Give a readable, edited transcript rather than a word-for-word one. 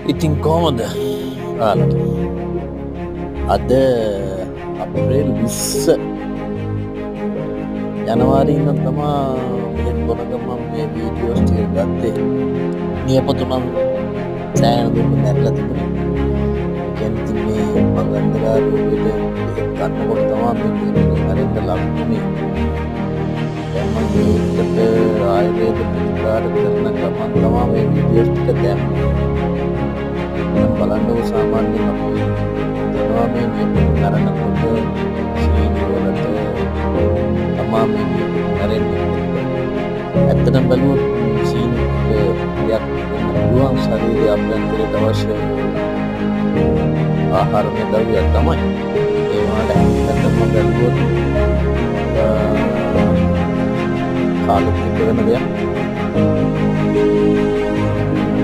ඉතින් කොහොමද ඔයාලට? අද අප්‍රේල් 20 ජනවාරි ඉඳන් තමා මෙහෙන් ගොනගමන් මේ වීඩියෝස් ටික ගත්තේ. නියපොතු නම් සෑහෙන දුරට මැරලා තිබුණේ. කියන්නේ ඉතින් මේ මගන්දලා රෝගීට ගන්නකොට තමා මේ නියපොතු මැරෙන්න ලකුණු. දැන් මම මේකට ආයුර්වේද ප්‍රතිකාර කරන ගමන් තමා මේ වීඩියෝස් ටික දැම්මේ. බලන්නකො සාමාන්‍යයෙන් අපි දන්නවා මේ නියපොතු මැරෙනකොට සීනි වලට තමා මේ නියපොතු මැරෙන්නේ. ඇත්තටම බලුවොත් සීනි ක්‍රියාවක් වෙන්න පුළුවන් ශරීරය අභ්‍යන්තරයට අවශ්‍ය ආහාර මෙදවිය තමයි. ඒ වුණාට ඇත්තටම බලුවොත් කාලෙක වෙන දෙයක්